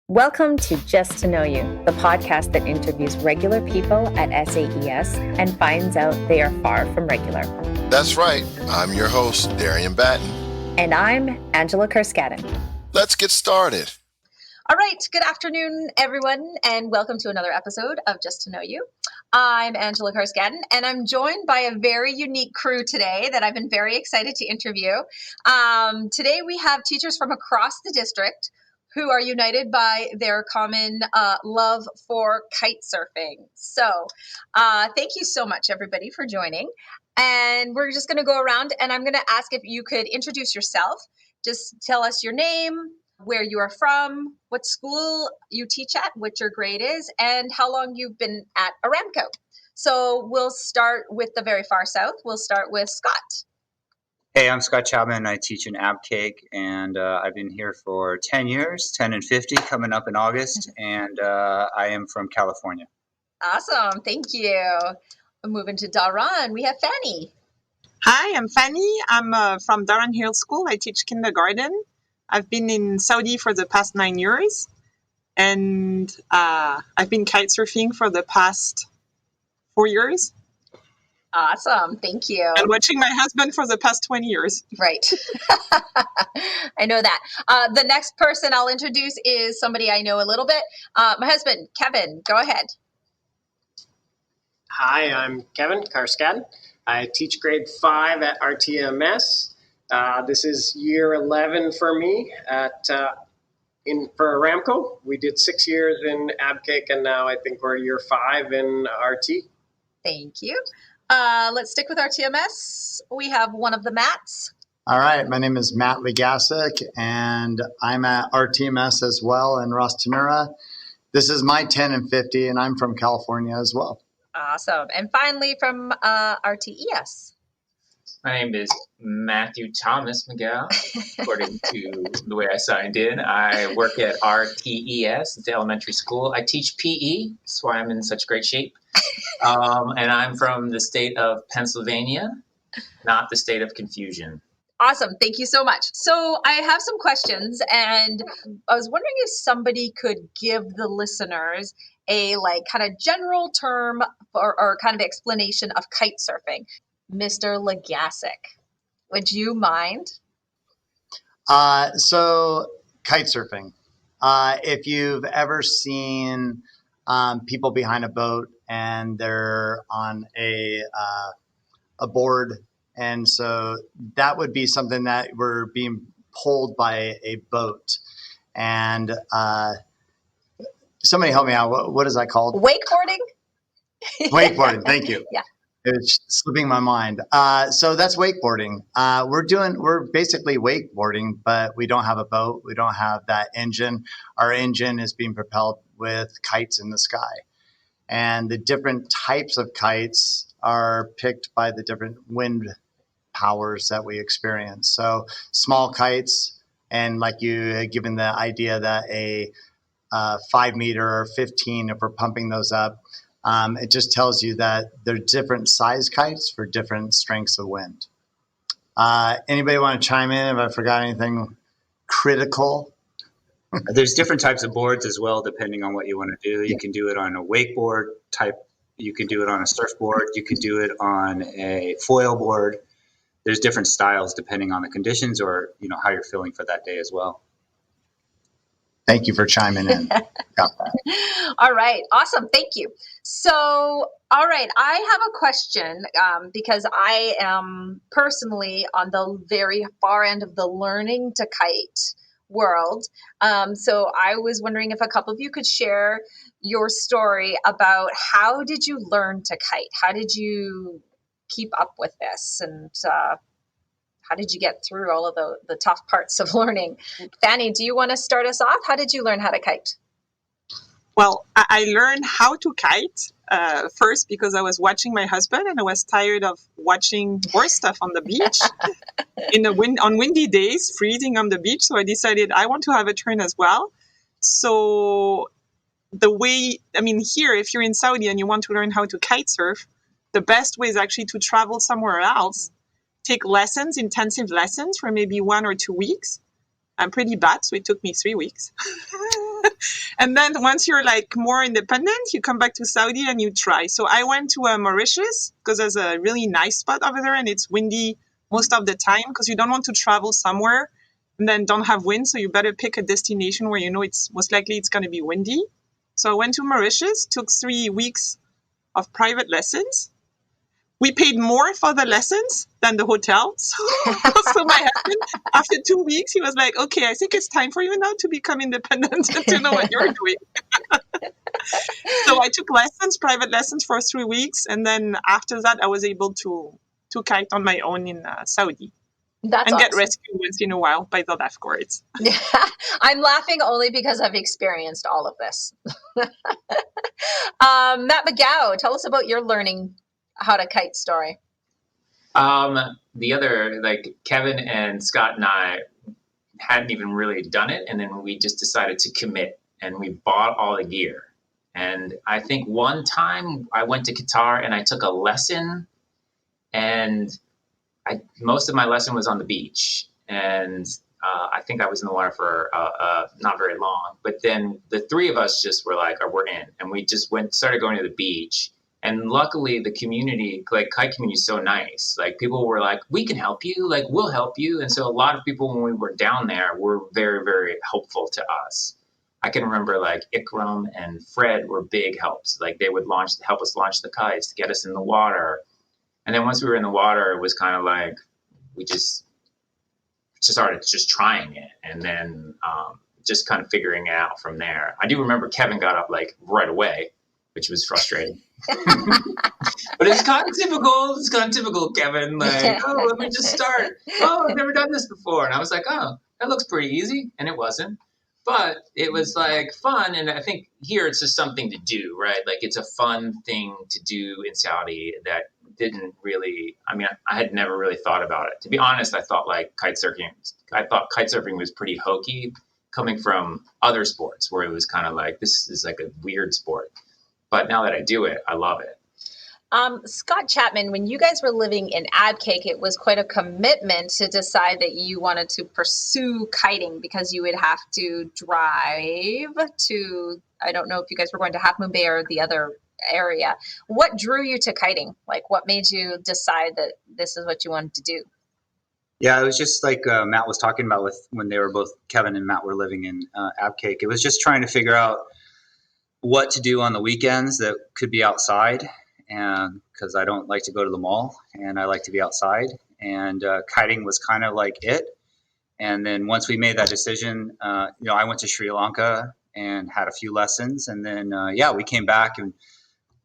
Welcome to Just to Know You, the podcast that interviews regular people at SAES and finds out they are far from regular. That's right. I'm your host, Darian Batten. And I'm Angela Kerskaden. Let's get started. All right. Good afternoon, everyone, and welcome to another episode of Just to Know You. I'm Angela Kerskaden, and I'm joined by a very unique crew today that I've been very excited to interview. Today we have teachers from across the district who are united by their common love for kite surfing. So thank you so much, everybody, for joining. And we're just going to go around, and I'm going to ask if you could introduce yourself. Just tell us your name, where you are from, what school you teach at, what your grade is, and how long you've been at Aramco. So we'll start with the very far south. We'll start with Scott. Hey, I'm Scott Chapman. I teach in Abcake, and I've been here for 10 years, 10 and 50, coming up in August, and I am from California. Awesome. Thank you. Moving to Daran, we have Fanni. Hi, I'm Fanni. I'm from Daran Hill School. I teach kindergarten. I've been in Saudi for the past 9 years, and I've been kite surfing for the past 4 years. Awesome. Thank you. And watching my husband for the past 20 years. Right. I know that. The next person I'll introduce is somebody I know a little bit. My husband, Kevin, go ahead. Hi, I'm Kevin Kerskaden. I teach grade 5 at RTMS. This is year 11 for me for Aramco. We did 6 years in Abcake, and now I think we're year 5 in RT. Thank you. Let's stick with RTMS. We have one of the Matts. All right. My name is Matt Legasic, and I'm at RTMS as well in Ras Tanura. This is my 10 and 50, and I'm from California as well. Awesome. And finally from RTES. My name is Mathew Thomas Miguel, according to the way I signed in. I work at RTES, it's elementary school. I teach PE, that's why I'm in such great shape. And I'm from the state of Pennsylvania, not the state of confusion. Awesome. Thank you so much. So I have some questions, and I was wondering if somebody could give the listeners a kind of general term or kind of explanation of kite surfing. Mr. Legasic, would you mind? So kite surfing. If you've ever seen people behind a boat and they're on a board, and so that would be something that we're being pulled by a boat. And somebody help me out. What is that called? Wakeboarding? Wakeboarding. Thank you. Yeah. It's slipping my mind. So that's wakeboarding. We're basically wakeboarding, but we don't have a boat. We don't have that engine. Our engine is being propelled with kites in the sky. And the different types of kites are picked by the different wind powers that we experience. So small kites, and like you had given the idea that a 5 meter or 15, if we're pumping those up, it just tells you that there are different size kites for different strengths of wind. Anybody want to chime in if I forgot anything critical? There's different types of boards as well, depending on what you want to do. You can do it on a wakeboard type. You can do it on a surfboard. You can do it on a foil board. There's different styles depending on the conditions or how you're feeling for that day as well. Thank you for chiming in. Got that. All right. Awesome. Thank you. So, all right. I have a question because I am personally on the very far end of the learning to kite world. So I was wondering if a couple of you could share your story about how did you learn to kite? How did you keep up with this? And how did you get through all of the tough parts of learning? Fanni, do you want to start us off? How did you learn how to kite? Well, I learned how to kite first because I was watching my husband and I was tired of watching horse stuff on the beach on windy days, freezing on the beach. So I decided I want to have a turn as well. So here, if you're in Saudi and you want to learn how to kite surf, the best way is actually to travel somewhere else, take lessons, intensive lessons for maybe 1 or 2 weeks, I'm pretty bad, so it took me 3 weeks. And then once you're like more independent, you come back to Saudi and you try. So I went to Mauritius because there's a really nice spot over there and it's windy most of the time because you don't want to travel somewhere and then don't have wind. So you better pick a destination where you know it's most likely it's going to be windy. So I went to Mauritius, took 3 weeks of private lessons. We paid more for the lessons than the hotel. So my husband, after 2 weeks, he was like, okay, I think it's time for you now to become independent and to know what you're doing. So I took private lessons for 3 weeks. And then after that, I was able to kite on my own in Saudi. That's and get awesome. rescued once in a while by the lifeguards. I'm laughing only because I've experienced all of this. Matt McGow, tell us about your learning how to kite story. The other, like Kevin and Scott and I hadn't even really done it. And then we just decided to commit and we bought all the gear. And I think one time I went to Qatar and I took a lesson and most of my lesson was on the beach. And I think I was in the water for not very long. But then the three of us just were like, we're in. And we just started going to the beach. And luckily the community, like kite community is so nice. Like people were like, we can help you, like we'll help you. And so a lot of people when we were down there were very, very helpful to us. I can remember like Ikram and Fred were big helps. Like they would help us launch the kites to get us in the water. And then once we were in the water, it was kind of like, we just started just trying it. And then just kind of figuring it out from there. I do remember Kevin got up like right away, which was frustrating. But it's kind of typical, Kevin. Like, oh, let me just start. Oh, I've never done this before. And I was like, oh, that looks pretty easy. And it wasn't. But it was like fun. And I think here it's just something to do, right? Like it's a fun thing to do in Saudi that didn't really, I had never really thought about it. To be honest, I thought kite surfing was pretty hokey coming from other sports where it was kind of like, this is like a weird sport. But now that I do it, I love it. Scott Chapman, when you guys were living in Abcake, it was quite a commitment to decide that you wanted to pursue kiting because you would have to drive to, I don't know if you guys were going to Half Moon Bay or the other area. What drew you to kiting? Like what made you decide that this is what you wanted to do? Yeah, it was just like Matt was talking about when they were both, Kevin and Matt were living in Abcake. It was just trying to figure out what to do on the weekends that could be outside, and because I don't like to go to the mall and I like to be outside, and kiting was kind of like it. And then once we made that decision, I went to Sri Lanka and had a few lessons, and then we came back, and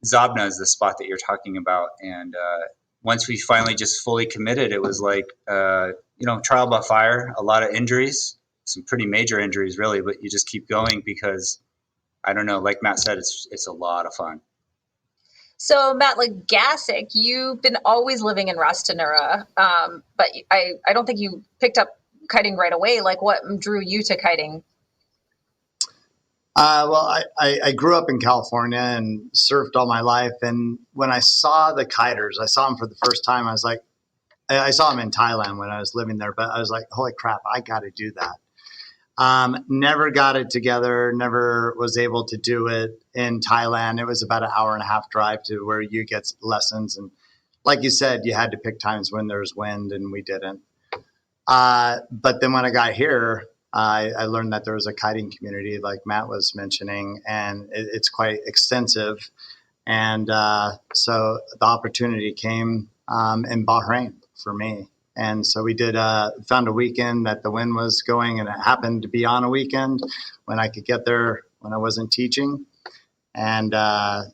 Zabna is the spot that you're talking about. And once we finally just fully committed, it was like trial by fire, a lot of injuries, some pretty major injuries really, but you just keep going because I don't know, like Matt said, it's a lot of fun. So Matt, like Gassick, you've been always living in Ras Tanura, but I don't think you picked up kiting right away. Like what drew you to kiting? I grew up in California and surfed all my life. And when I saw the kiters, I saw them for the first time. I was like, I saw them in Thailand when I was living there, but I was like, holy crap, I got to do that. Never got it together, never was able to do it in Thailand. It was about an hour and a half drive to where you get lessons. And like you said, you had to pick times when there's wind, and we didn't. But then when I got here, I learned that there was a kiting community like Matt was mentioning, and it's quite extensive. And so the opportunity came in Bahrain for me. And so we found a weekend that the wind was going, and it happened to be on a weekend when I could get there when I wasn't teaching. And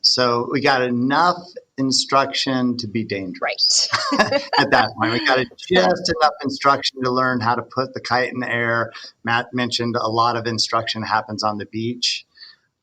so we got enough instruction to be dangerous. Right. At that point. We got just enough instruction to learn how to put the kite in the air. Matt mentioned a lot of instruction happens on the beach.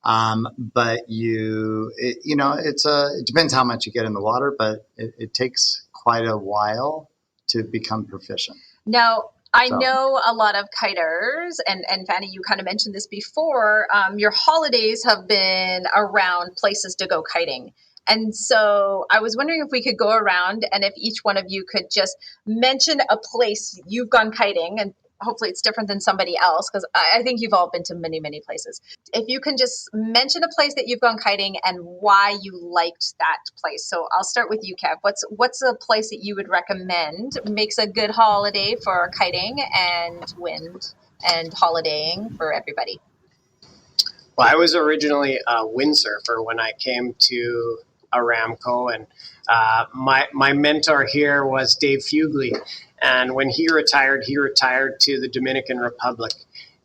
But it depends how much you get in the water, but it takes quite a while to become proficient. Now, I know a lot of kiters, and Fanni, you kind of mentioned this before, your holidays have been around places to go kiting. And so I was wondering if we could go around and if each one of you could just mention a place you've gone kiting and hopefully it's different than somebody else, because I think you've all been to many, many places. If you can just mention a place that you've gone kiting and why you liked that place. So I'll start with you, Kev. What's a place that you would recommend makes a good holiday for kiting and wind and holidaying for everybody? Well, I was originally a windsurfer when I came to Aramco, and my mentor here was Dave Fugly. And when he retired to the Dominican Republic.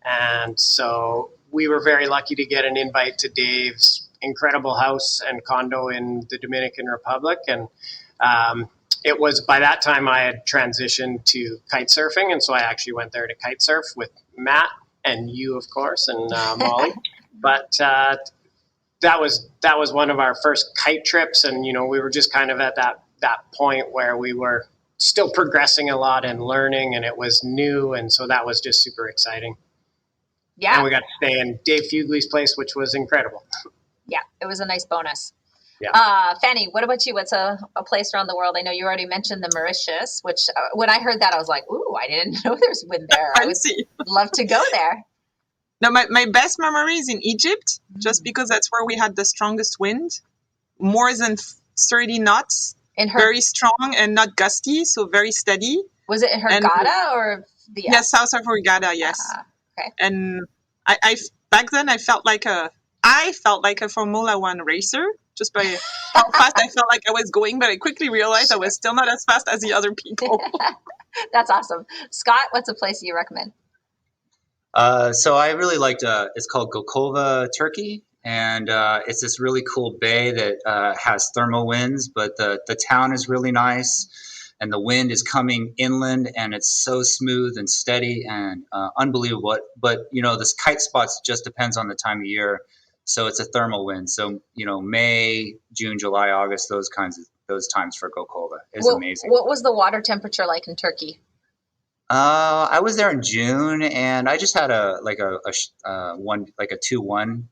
And so we were very lucky to get an invite to Dave's incredible house and condo in the Dominican Republic. And it was by that time I had transitioned to kite surfing. And so I actually went there to kite surf with Matt and you, of course, and Molly. But that was one of our first kite trips. And, you know, we were just kind of at that point where we were still progressing a lot and learning, and it was new, and so that was just super exciting. Yeah. And we got to stay in Dave Fugly's place, which was incredible. Yeah, it was a nice bonus. Yeah. Fanny, what about you? What's a place around the world? I know you already mentioned the Mauritius, which when I heard that, I was like, ooh, I didn't know there's wind there. I would love to go there. No, my best memory is in Egypt, just because that's where we had the strongest wind, more than 30 knots. Very strong and not gusty, so very steady. Was it in Hurghada or the? Yes, south of Hurghada. Yes. Okay. And I back then I felt like a Formula One racer just by how fast I felt like I was going, but I quickly realized I was still not as fast as the other people. That's awesome, Scott. What's a place you recommend? So I really liked. It's called Gokova, Turkey. And it's this really cool bay that has thermal winds, but the town is really nice, and the wind is coming inland, and it's so smooth and steady and unbelievable. But, you know, this kite spots just depends on the time of year. So it's a thermal wind. So, you know, May, June, July, August, those times for Gokova is amazing. What was the water temperature like in Turkey? I was there in June, and I just had a 2-1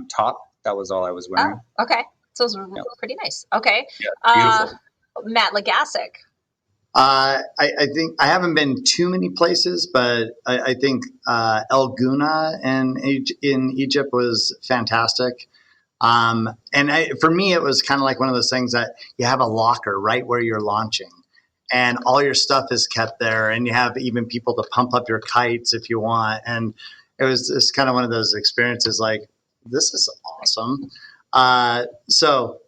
top. That was all I was wearing. Oh, okay. So it was pretty nice. Okay. Yeah, beautiful. Matt Legasic. I think I haven't been too many places, but I think El Guna in Egypt was fantastic. For me, it was kind of like one of those things that you have a locker right where you're launching, and all your stuff is kept there, and you have even people to pump up your kites if you want. And it was just kind of one of those experiences like, this is awesome.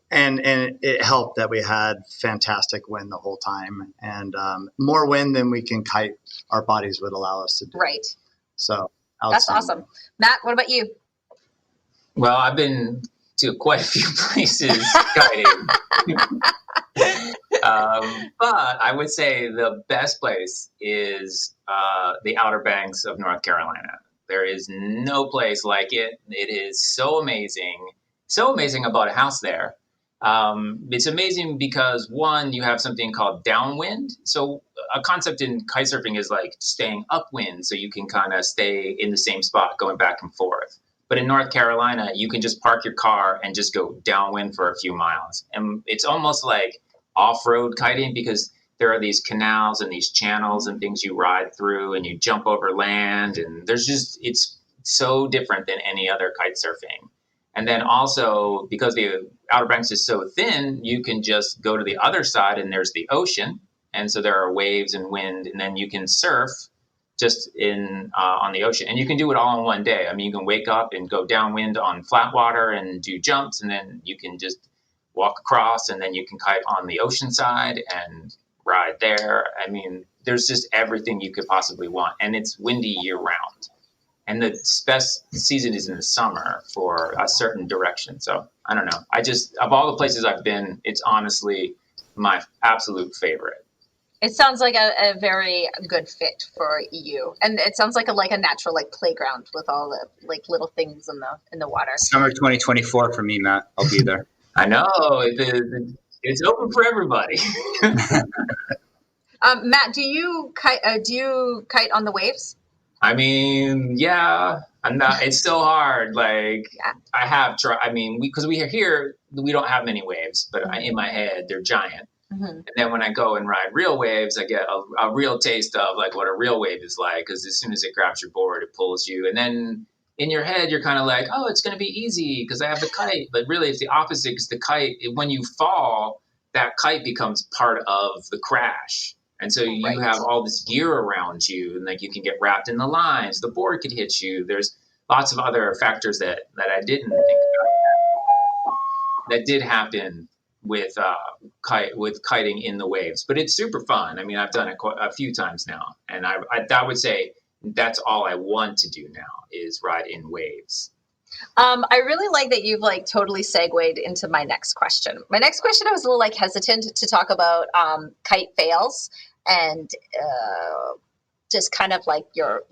And it helped that we had fantastic wind the whole time, and more wind than we can kite our bodies would allow us to do. Right. So that's awesome. Matt, what about you? Well, I've been to quite a few places kiting. But I would say the best place is the Outer Banks of North Carolina. There is no place like it. It is so amazing. So amazing about a house there. It's amazing because, one, you have something called downwind. So a concept in kite surfing is like staying upwind, so you can kind of stay in the same spot going back and forth. But in North Carolina, you can just park your car and just go downwind for a few miles. And it's almost like off-road kiting, because there are these canals and these channels and things you ride through, and you jump over land, and it's so different than any other kite surfing. And then also, because the Outer Banks is so thin, you can just go to the other side and there's the ocean. And so there are waves and wind, and then you can surf just on the ocean. And you can do it all in one day. I mean, you can wake up and go downwind on flat water and do jumps, and then you can just walk across, and then you can kite on the ocean side and ride there. I mean, there's just everything you could possibly want, and it's windy year round. And the best season is in the summer for a certain direction. So I don't know. Of all the places I've been, it's honestly my absolute favorite. It sounds like a very good fit for you, and it sounds like a natural playground with all the little things in the water. Summer 2024 for me, Matt. I'll be there. I know it's open for everybody. Matt, do you kite on the waves? I mean, yeah, I'm not. It's so hard. I have tried. I mean, because we don't have many waves, but in my head they're giant. And then when I go and ride real waves, I get a real taste of like what a real wave is like, because as soon as it grabs your board, it pulls you. And then in your head, you're kind of like, oh, it's going to be easy because I have the kite. But really, it's the opposite, because the kite, when you fall, that kite becomes part of the crash. And so you have all this gear around you, and like you can get wrapped in the lines. The board could hit you. There's lots of other factors that I didn't think about that did happen with kiting in the waves. But it's super fun. I mean, I've done it a few times now, and I would say that's all I want to do now is ride in waves. I really like that you've like totally segued into my next question. My next question, I was a little like hesitant to talk about kite fails and just kind of like your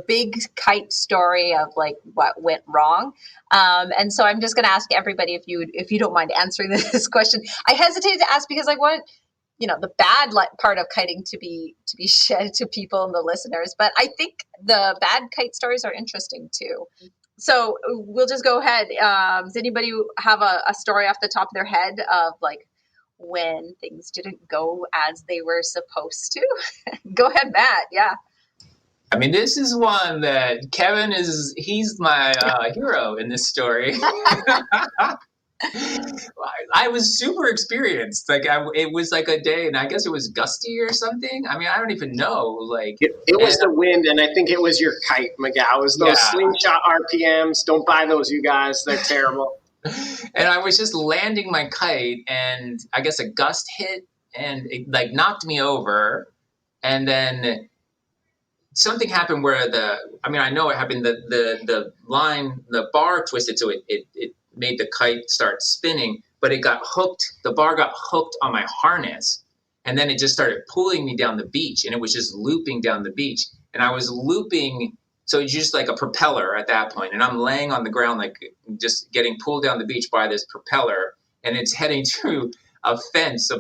big kite story of like what went wrong. And so I'm just going to ask everybody if you don't mind answering this question. I hesitated to ask because I want the bad part of kiting to be shed to people and the listeners, but I think the bad kite stories are interesting too. So we'll just go ahead. Does anybody have a story off the top of their head of like when things didn't go as they were supposed to? Go ahead, Matt. Yeah. I mean, this is one that Kevin he's my hero in this story. I was super experienced. Like it was like a day, and I guess it was gusty or something. I mean, I don't even know. Like it was the wind, and I think it was your kite, Miguel. It was those slingshot RPMs. Don't buy those, you guys. They're terrible. And I was just landing my kite, and I guess a gust hit, and it like knocked me over, and then something happened where I know it happened. The line, the bar twisted, so it made the kite start spinning, but it got hooked. The bar got hooked on my harness, and then it just started pulling me down the beach, and it was just looping down the beach, and I was looping. So it's just like a propeller at that point, and I'm laying on the ground, like just getting pulled down the beach by this propeller, and it's heading to a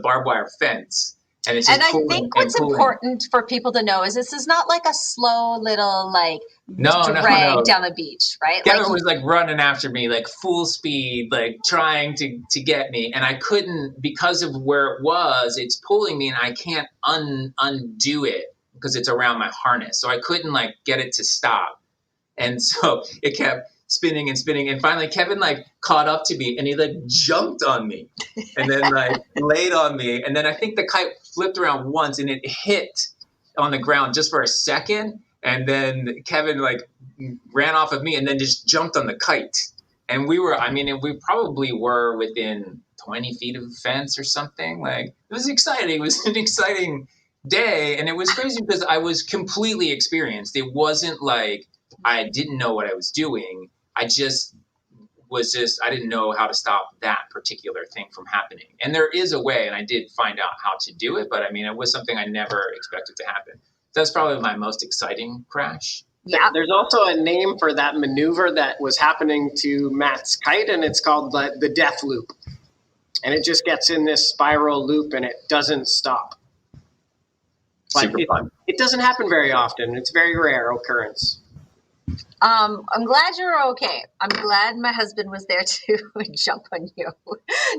barbed wire fence. And it's just I think what's important for people to know is this is not like a slow little like drag down the beach, right? Kevin was like running after me, like full speed, like trying to get me, and I couldn't because of where it was. It's pulling me, and I can't undo it because it's around my harness. So I couldn't like get it to stop, and so it kept spinning and spinning, and finally Kevin like caught up to me, and he like jumped on me and then like laid on me, and then I think the kite flipped around once and it hit on the ground just for a second, and then Kevin like ran off of me and then just jumped on the kite, and we probably were within 20 feet of the fence or something. Like it was exciting. It was an exciting day, and it was crazy because I was completely experienced. It wasn't like I didn't know what I was doing. I didn't know how to stop that particular thing from happening. And there is a way, and I did find out how to do it, but I mean, it was something I never expected to happen. That's probably my most exciting crash. Yeah. There's also a name for that maneuver that was happening to Matt's kite, and it's called the death loop. And it just gets in this spiral loop, and it doesn't stop. But Super fun. It doesn't happen very often. It's a very rare occurrence. I'm glad you're okay. I'm glad my husband was there to jump on you.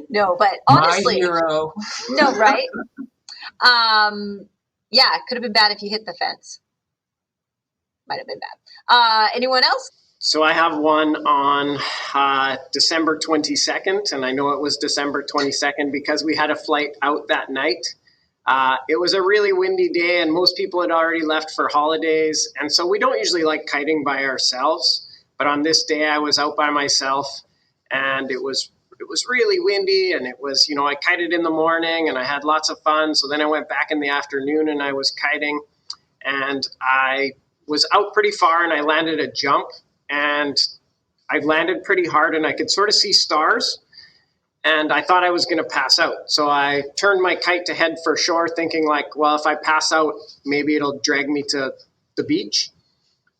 No, but honestly, my hero. No, right? Yeah, it could have been bad if you hit the fence. Might have been bad. Anyone else? So I have one on December 22nd, and I know it was December 22nd because we had a flight out that night. It was a really windy day, and most people had already left for holidays. And so we don't usually like kiting by ourselves. But on this day, I was out by myself, and it was really windy. And it was, I kited in the morning, and I had lots of fun. So then I went back in the afternoon, and I was kiting. And I was out pretty far, and I landed a jump. And I landed pretty hard, and I could sort of see stars. And I thought I was going to pass out. So I turned my kite to head for shore, thinking like, well, if I pass out, maybe it'll drag me to the beach.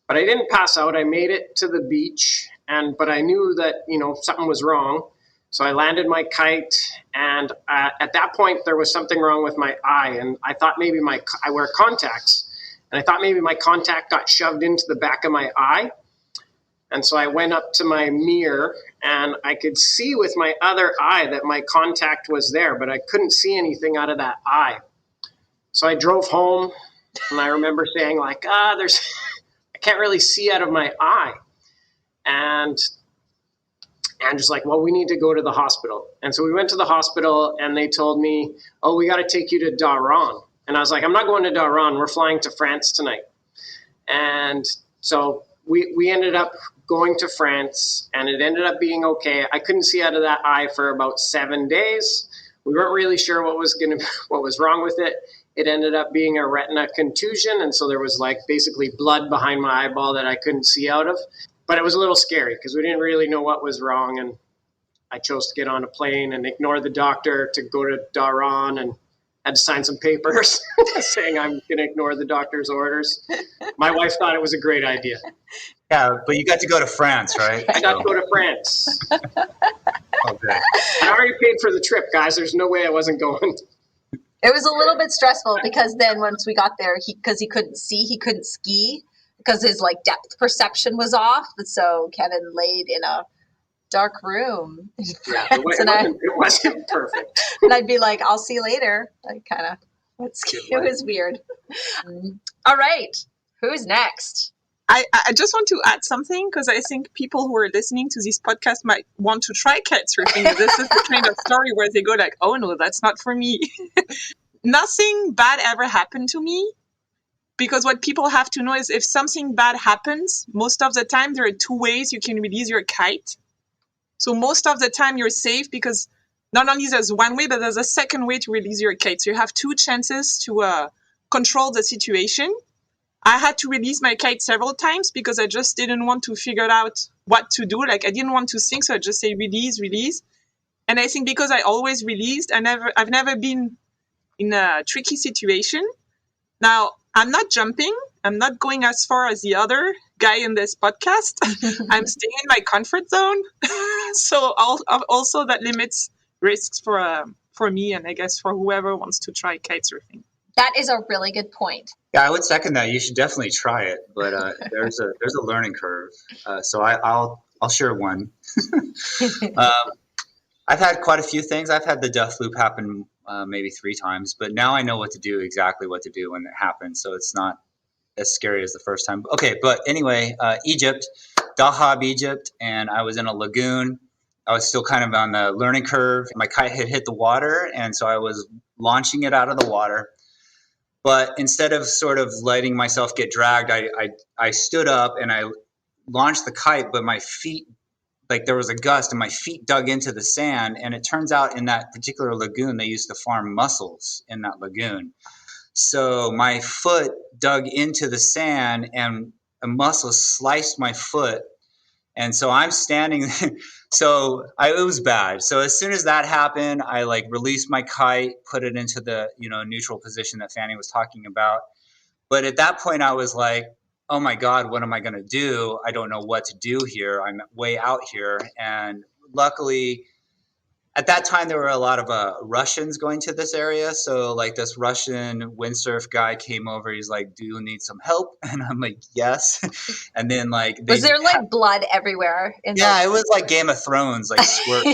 But I didn't pass out. I made it to the beach, but I knew that, something was wrong. So I landed my kite, and at that point, there was something wrong with my eye. And I thought maybe I wear contacts, and I thought maybe my contact got shoved into the back of my eye. And so I went up to my mirror and I could see with my other eye that my contact was there, but I couldn't see anything out of that eye. So I drove home and I remember saying like, I can't really see out of my eye. And Andrew's like, well, we need to go to the hospital. And so we went to the hospital and they told me, oh, we got to take you to Daron. And I was like, I'm not going to Daron. We're flying to France tonight. And so we ended up going to France and it ended up being okay. I couldn't see out of that eye for about 7 days. We weren't really sure what was wrong with it. It ended up being a retina contusion. And so there was like basically blood behind my eyeball that I couldn't see out of. But it was a little scary because we didn't really know what was wrong. And I chose to get on a plane and ignore the doctor to go to Daron and had to sign some papers saying I'm going to ignore the doctor's orders. My wife thought it was a great idea. Yeah, but you got to go to France, right? I got to go to France. Okay. I already paid for the trip, guys. There's no way I wasn't going. It was a little bit stressful because then once we got there, because he couldn't see, he couldn't ski because his like depth perception was off. So Kevin laid in a dark room. Yeah, it wasn't perfect. And I'd be like, I'll see you later. It was weird. All right. Who's next? I just want to add something because I think people who are listening to this podcast might want to try kite surfing. This is the kind of story where they go like, oh no, that's not for me. Nothing bad ever happened to me because what people have to know is if something bad happens, most of the time there are 2 ways you can release your kite. So most of the time you're safe because not only there's one way, but there's a second way to release your kite. So you have 2 chances to control the situation. I had to release my kite several times because I just didn't want to figure out what to do. Like I didn't want to sink, so I just say release. And I think because I always released, I've never been in a tricky situation. Now, I'm not jumping. I'm not going as far as the other guy in this podcast. I'm staying in my comfort zone. So also that limits risks for me and I guess for whoever wants to try kite surfing. That is a really good point. Yeah, I would second that. You should definitely try it, but there's a learning curve. So I'll share one. I've had quite a few things. I've had the death loop happen maybe 3 times, but now I know exactly what to do when it happens. So it's not as scary as the first time. Okay, but anyway, Egypt, Dahab, Egypt, and I was in a lagoon. I was still kind of on the learning curve. My kite had hit the water, and so I was launching it out of the water. But instead of sort of letting myself get dragged, I stood up and I launched the kite, but my feet, like there was a gust and my feet dug into the sand. And it turns out in that particular lagoon, they used to farm mussels in that lagoon. So my foot dug into the sand and a mussel sliced my foot. And so I'm standing there. So it was bad. So as soon as that happened, I like released my kite, put it into the, neutral position that Fanni was talking about. But at that point I was like, oh my God, what am I going to do? I don't know what to do here. I'm way out here. And luckily at that time, there were a lot of Russians going to this area. So like this Russian windsurf guy came over. He's like, do you need some help? And I'm like, yes. And then like, was there like blood everywhere? Yeah, it was like Game of Thrones, like squirt.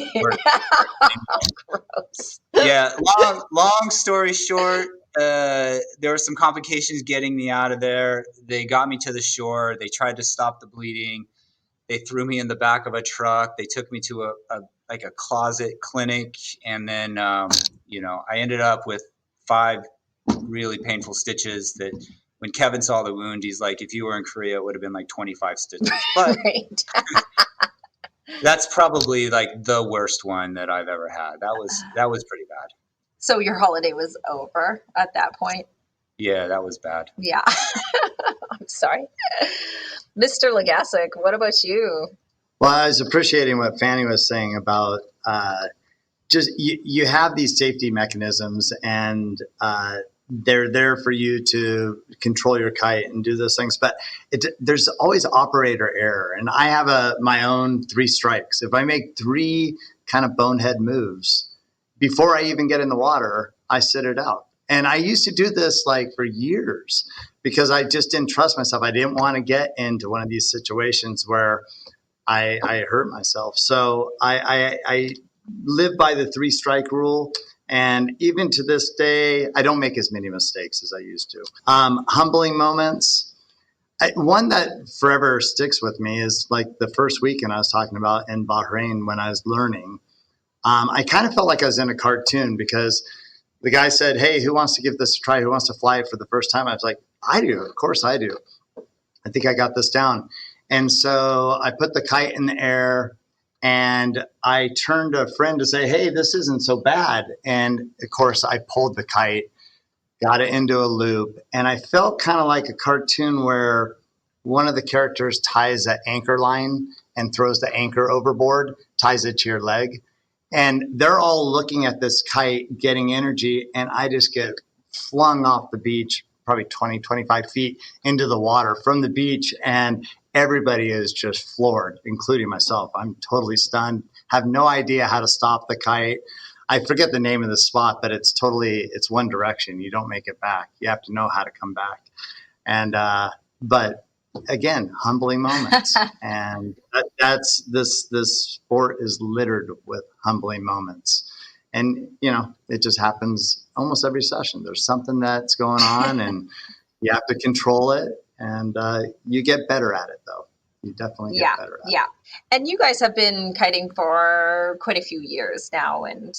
Gross. Yeah. Long story short, there were some complications getting me out of there. They got me to the shore. They tried to stop the bleeding. They threw me in the back of a truck. They took me to a closet clinic. And then, I ended up with 5 really painful stitches that when Kevin saw the wound, he's like, if you were in Korea, it would have been like 25 stitches. But right. That's probably like the worst one that I've ever had. That was pretty bad. So your holiday was over at that point? Yeah, that was bad. Yeah. I'm sorry. Mr. Legasic, what about you? Well, I was appreciating what Fanni was saying about just you have these safety mechanisms and they're there for you to control your kite and do those things. But there's always operator error. And I have my own 3 strikes. If I make 3 kind of bonehead moves, before I even get in the water, I sit it out. And I used to do this like for years. because I just didn't trust myself. I didn't want to get into one of these situations where I hurt myself. So I live by the 3-strike rule. And even to this day, I don't make as many mistakes as I used to. Humbling moments. One that forever sticks with me is like the first weekend I was talking about in Bahrain when I was learning. I kind of felt like I was in a cartoon because the guy said, "Hey, who wants to give this a try? Who wants to fly it for the first time?" I was like, "I do. Of course I do. I think I got this down." And so I put the kite in the air and I turned to a friend to say, "Hey, this isn't so bad." And of course I pulled the kite, got it into a loop, and I felt kind of like a cartoon where one of the characters ties an anchor line and throws the anchor overboard, ties it to your leg. And they're all looking at this kite getting energy, and I just get flung off the beach, probably 20, 25 feet into the water from the beach, and everybody is just floored, including myself. I'm totally stunned, have no idea how to stop the kite. I forget the name of the spot, but it's one direction. You don't make it back. You have to know how to come back. And, but again, humbling moments. And that's this sport is littered with humbling moments. And, it just happens almost every session. There's something that's going on and you have to control it. And you get better at it, though. You definitely get better at it. Yeah. And you guys have been kiting for quite a few years now. And,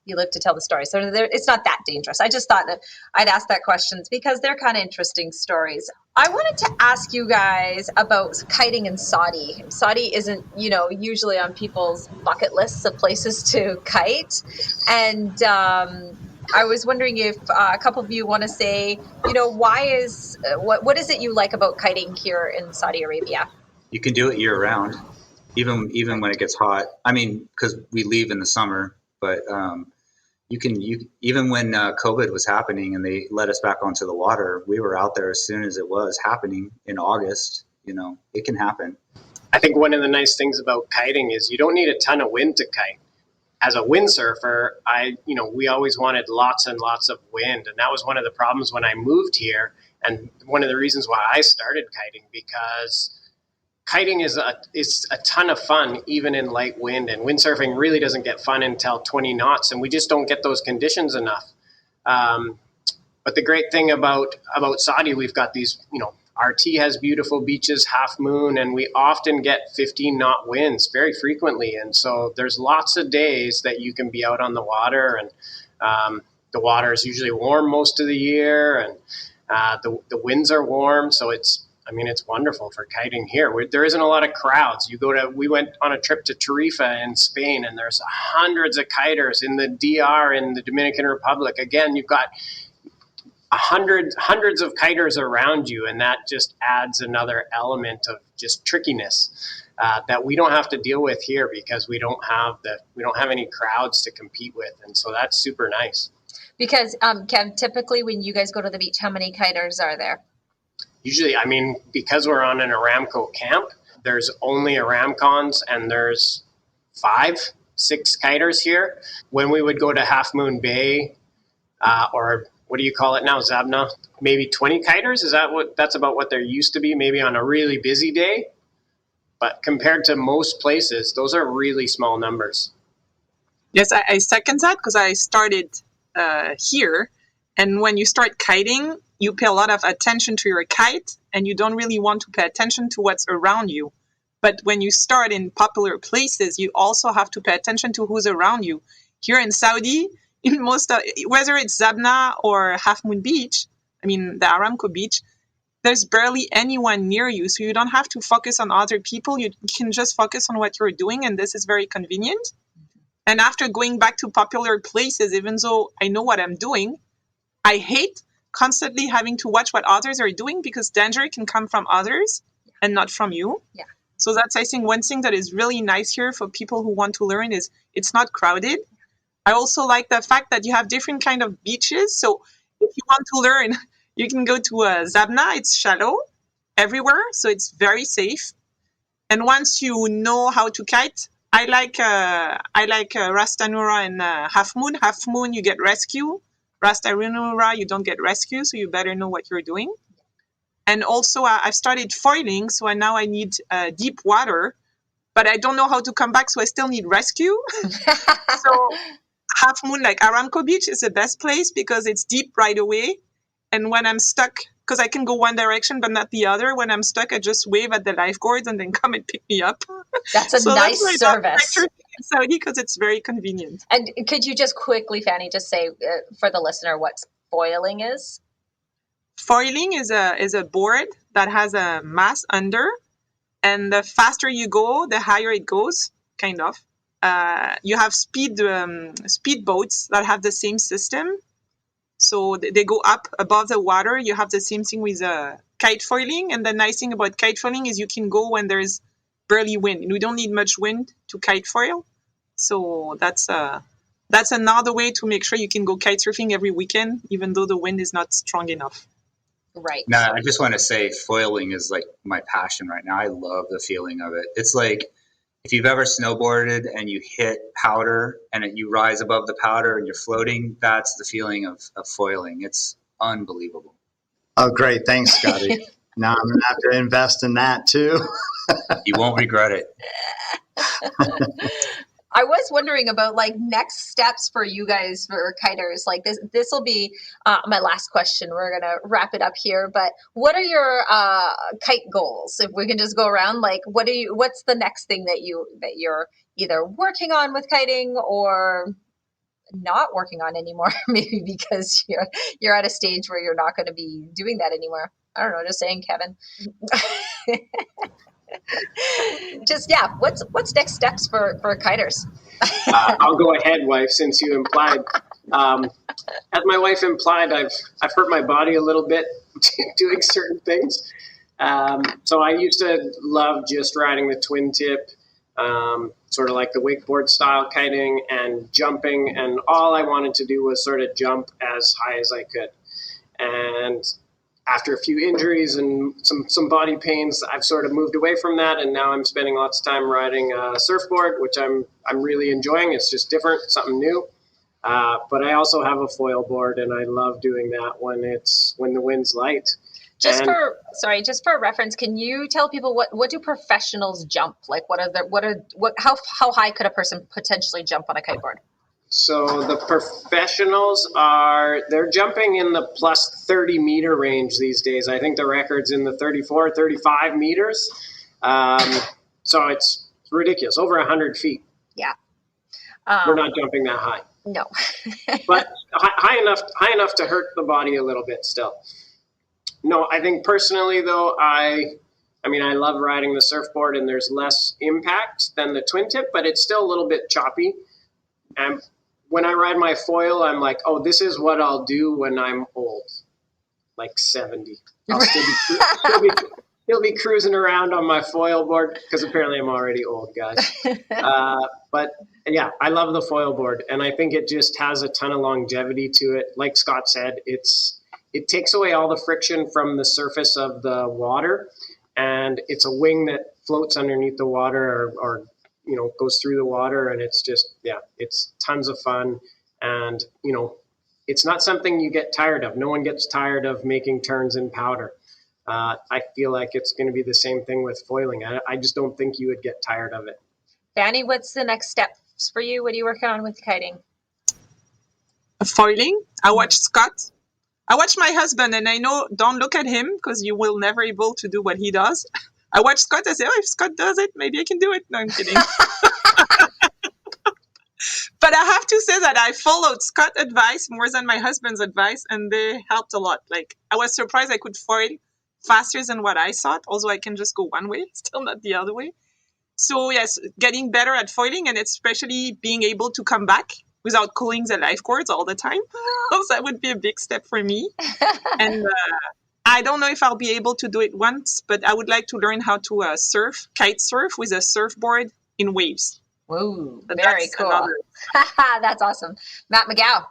you live to tell the story. So it's not that dangerous. I just thought that I'd ask that questions because they're kind of interesting stories. I wanted to ask you guys about kiting in Saudi. Saudi isn't, usually on people's bucket lists of places to kite. And I was wondering if a couple of you want to say, what is it you like about kiting here in Saudi Arabia? You can do it year round, even when it gets hot. I mean, because we leave in the summer, but you even when COVID was happening and they let us back onto the water, we were out there as soon as it was happening in August. It can happen. I think one of the nice things about kiting is you don't need a ton of wind to kite. As a windsurfer, we always wanted lots and lots of wind. And that was one of the problems when I moved here. And one of the reasons why I started kiting, because kiting is a ton of fun, even in light wind. And windsurfing really doesn't get fun until 20 knots. And we just don't get those conditions enough. But the great thing about Saudi, we've got these, RT has beautiful beaches, Half Moon, and we often get 15-knot winds very frequently. And so there's lots of days that you can be out on the water, and the water is usually warm most of the year, and the winds are warm. So it's wonderful for kiting here. There isn't a lot of crowds. We went on a trip to Tarifa in Spain, and there's hundreds of kiters in the DR in the Dominican Republic. Again, you've got hundreds of kiters around you, and that just adds another element of just trickiness that we don't have to deal with here because we don't have any crowds to compete with, and so that's super nice. Because Kev, typically when you guys go to the beach, how many kiters are there? Usually, because we're on an Aramco camp, there's only Aramcons, and there's 5-6 kiters here. When we would go to Half Moon Bay, or what do you call it now, Zabna? Maybe 20 kiters? That's about what there used to be, maybe on a really busy day. But compared to most places, those are really small numbers. Yes, I second that because I started here. And when you start kiting, you pay a lot of attention to your kite, and you don't really want to pay attention to what's around you. But when you start in popular places, you also have to pay attention to who's around you. Here in Saudi, in most, whether it's Zabna or Half Moon Beach, the Aramco Beach, there's barely anyone near you. So you don't have to focus on other people. You can just focus on what you're doing. And this is very convenient. And after going back to popular places, even though I know what I'm doing, I hate constantly having to watch what others are doing because danger can come from others and not from you. Yeah. So that's, I think, one thing that is really nice here for people who want to learn is it's not crowded. I also like the fact that you have different kind of beaches. So if you want to learn, you can go to Zabna. It's shallow everywhere, so it's very safe. And once you know how to kite, I like Ras Tanura and Half Moon. Half Moon, you get rescue Rasta you don't get rescue, so you better know what you're doing. And also, I've started foiling, so now I need deep water, but I don't know how to come back, so I still need rescue. So Half Moon, like Aramco Beach, is the best place because it's deep right away. And when I'm stuck, because I can go one direction but not the other, when I'm stuck, I just wave at the lifeguards and then come and pick me up. That's a nice service. Saudi because it's very convenient. And could you just quickly, Fanny, just say for the listener what foiling is? Foiling is a board that has a mast under, and the faster you go, the higher it goes, kind of. You have speed boats that have the same system. So they go up above the water. You have the same thing with kite foiling. And the nice thing about kite foiling is you can go when there's barely wind. We don't need much wind to kite foil. So that's another way to make sure you can go kite surfing every weekend, even though the wind is not strong enough. Right. Now, I just want to say foiling is like my passion right now. I love the feeling of it. It's like if you've ever snowboarded and you hit powder and you rise above the powder and you're floating, that's the feeling of foiling. It's unbelievable. Oh, great. Thanks, Scotty. Now I'm going to have to invest in that too. You won't regret it. I was wondering about like next steps for you guys for kiters. Like this will be my last question. We're gonna wrap it up here. But what are your kite goals? If we can just go around, like what's the next thing that you're either working on with kiting or not working on anymore? Maybe because you're at a stage where you're not going to be doing that anymore. I don't know. Just saying, Kevin. Just what's next steps for kiters? I'll go ahead, wife, since you implied. As my wife implied, I've hurt my body a little bit doing certain things. So I used to love just riding the twin tip, sort of like the wakeboard style kiting and jumping, and all I wanted to do was sort of jump as high as I could. And after a few injuries and some body pains, I've sort of moved away from that, and now I'm spending lots of time riding a surfboard, which I'm really enjoying. It's just different, something new. But I also have a foil board, and I love doing that when the wind's light. Just for reference, can you tell people what do professionals jump? Like how high could a person potentially jump on a kiteboard? So the professionals they're jumping in the plus 30 meter range these days. I think the record's in the 34, 35 meters. So it's ridiculous, over 100 feet. Yeah. We're not jumping that high. No. But high enough to hurt the body a little bit still. No, I think personally though, I love riding the surfboard, and there's less impact than the twin tip, but it's still a little bit choppy. And when I ride my foil, I'm like, oh, this is what I'll do when I'm old, like 70. I'll still be cruising around on my foil board, because apparently I'm already old, guys. But yeah, I love the foil board, and I think it just has a ton of longevity to it. Like Scott said, it takes away all the friction from the surface of the water, and it's a wing that floats underneath the water or goes through the water, and it's just, it's tons of fun. And, it's not something you get tired of. No one gets tired of making turns in powder. I feel like it's going to be the same thing with foiling. I just don't think you would get tired of it. Fanny, what's the next steps for you? What are you working on with kiting? Foiling. I watched Scott. I watch my husband, and I know, don't look at him because you will never able to do what he does. I watch Scott. I say, if Scott does it, maybe I can do it. No, I'm kidding. But I have to say that I followed Scott's advice more than my husband's advice, and they helped a lot. Like, I was surprised I could foil faster than what I thought. Also, I can just go one way, still not the other way. So yes, getting better at foiling, and especially being able to come back without calling the lifeguards all the time. That would be a big step for me. And I don't know if I'll be able to do it once, but I would like to learn how to kite surf with a surfboard in waves. Whoa, very cool. That's awesome. Matt McGow.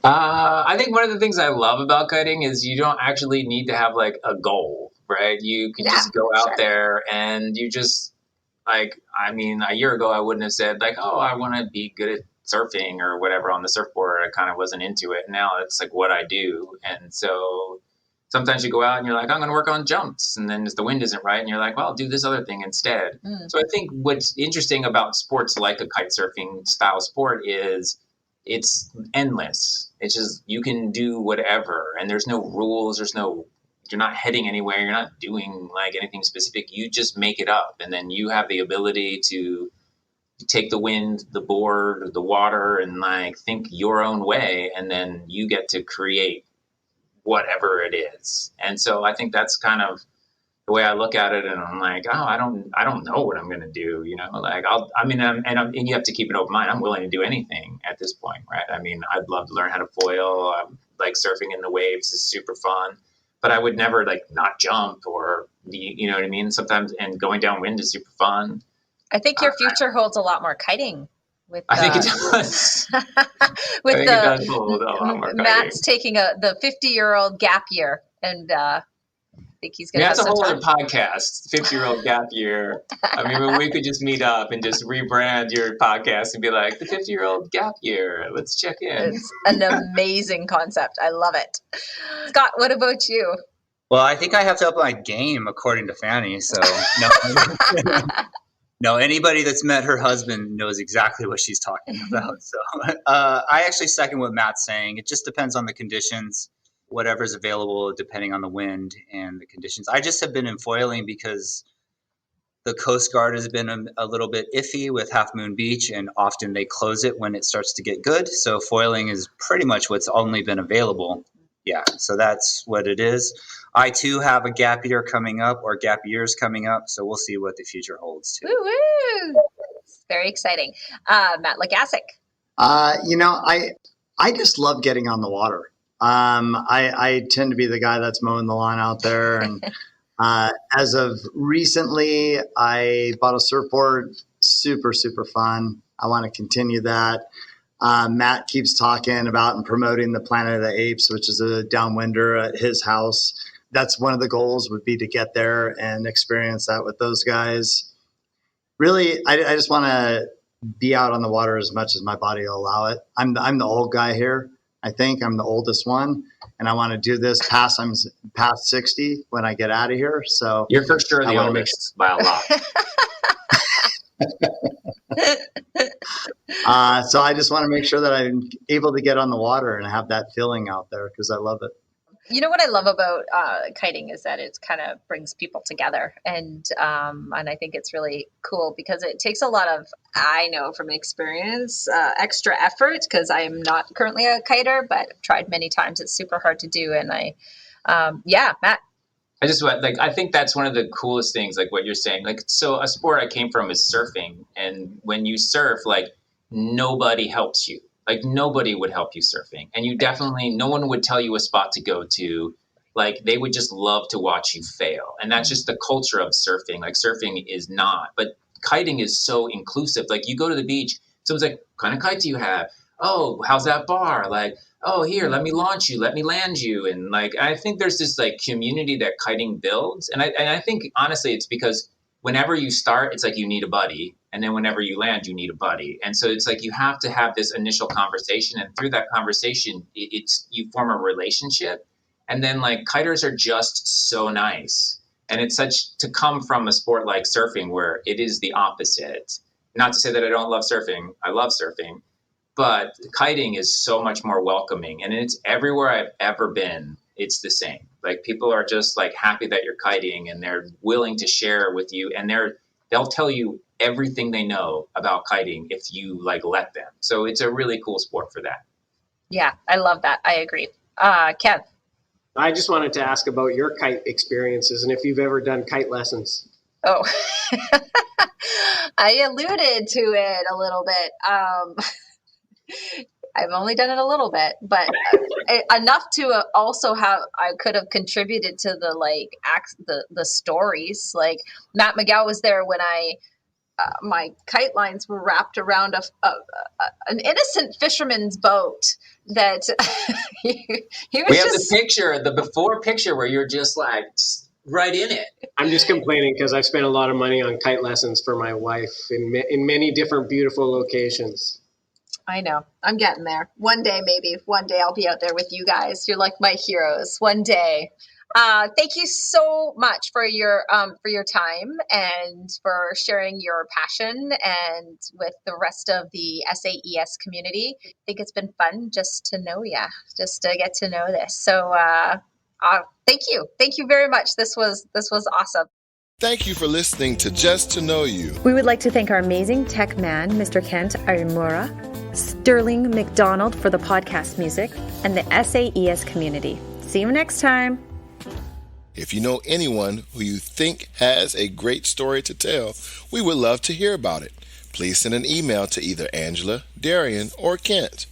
I think one of the things I love about kiting is you don't actually need to have like a goal, right? You can just go out there and you just a year ago I wouldn't have said like, oh, I want to be good at surfing or whatever on the surfboard. I kind of wasn't into it. Now it's like what I do. And so sometimes you go out and you're like, I'm going to work on jumps. And then if the wind isn't right, and you're like, well, I'll do this other thing instead. So I think what's interesting about sports like a kite surfing style sport is it's endless. It's just, you can do whatever, and there's no rules. You're not heading anywhere. You're not doing like anything specific. You just make it up. And then you have the ability to take the wind, the board, the water, and like think your own way. And then you get to create whatever it is. And so I think that's kind of the way I look at it. And I'm like, oh, I don't know what I'm going to do. You know, like and you have to keep an open mind. I'm willing to do anything at this point. Right. I mean, I'd love to learn how to foil. Like surfing in the waves is super fun, but I would never like not jump or you know what I mean? Sometimes, and going downwind is super fun. I think your future holds a lot more kiting. I think it does. With it does hold a lot more Matt's taking the 50-year-old gap year, and I think he's going to have that's a whole some other podcast, 50-year-old gap year. I mean, we could just meet up and just rebrand your podcast and be like, the 50-year-old gap year. Let's check in. It's an amazing concept. I love it. Scott, what about you? Well, I think I have to up my game according to Fanni. So no. No, anybody that's met her husband knows exactly what she's talking about. So I actually second what Matt's saying. It just depends on the conditions, whatever's available, depending on the wind and the conditions. I just have been in foiling because the Coast Guard has been a little bit iffy with Half Moon Beach, and often they close it when it starts to get good. So foiling is pretty much what's only been available. Yeah, so that's what it is. I, too, have a gap year coming up, or gap years coming up, so we'll see what the future holds, too. Woo-woo. It's very exciting. Matt Legasic. I just love getting on the water. I tend to be the guy that's mowing the lawn out there. And as of recently, I bought a surfboard. Super, super fun. I want to continue that. Matt keeps talking about and promoting the Planet of the Apes, which is a downwinder at his house. That's one of the goals, would be to get there and experience that with those guys. Really, I just want to be out on the water as much as my body will allow it. I'm the old guy here. I think I'm the oldest one, and I want to do this past 60 when I get out of here. So you're for sure the oldest by a lot. So I just want to make sure that I'm able to get on the water and have that feeling out there, because I love it. You know what I love about kiting is that it kind of brings people together, and I think it's really cool because it takes a lot of, I know from experience, extra effort, because I am not currently a kiter, but I've tried many times. It's super hard to do, and Matt. I think that's one of the coolest things, like what you're saying. Like, so a sport I came from is surfing, and when you surf, like nobody helps you. Like nobody would help you surfing, and no one would tell you a spot to go to. Like they would just love to watch you fail. And that's just the culture of surfing. Like surfing is not, but kiting is so inclusive. Like you go to the beach, someone's like, what kind of kite do you have? Oh, how's that bar? Like, oh, here, let me launch you, let me land you. And like, I think there's this like community that kiting builds. And I think honestly, it's because whenever you start, it's like you need a buddy. And then whenever you land, you need a buddy. And so it's like you have to have this initial conversation. And through that conversation, you form a relationship. And then like kiters are just so nice. And it's such to come from a sport like surfing where it is the opposite. Not to say that I don't love surfing. I love surfing. But kiting is so much more welcoming. And it's everywhere I've ever been. It's the same. Like people are just like happy that you're kiting, and they're willing to share with you. And they'll tell you everything they know about kiting if you like let them. So it's a really cool sport for that. Yeah, I love that. I agree. Kev. I just wanted to ask about your kite experiences and if you've ever done kite lessons. Oh, I alluded to it a little bit. I've only done it a little bit, but enough to also I could have contributed to the stories. Like Matt McGow was there when my kite lines were wrapped around an innocent fisherman's boat that he was. We have the picture, the before picture where you're just like right in it. I'm just complaining because I've spent a lot of money on kite lessons for my wife in many different beautiful locations. I know. I'm getting there. One day, maybe. One day I'll be out there with you guys. You're like my heroes. One day. Thank you so much for your time and for sharing your passion and with the rest of the SAES community. I think it's been fun just to know you, just to get to know this. So thank you. Thank you very much. This was awesome. Thank you for listening to Just to Know You. We would like to thank our amazing tech man, Mr. Kent Arimura, Sterling McDonald for the podcast music, and the SAES community. See you next time. If you know anyone who you think has a great story to tell, we would love to hear about it. Please send an email to either Angela, Darian, or Kent.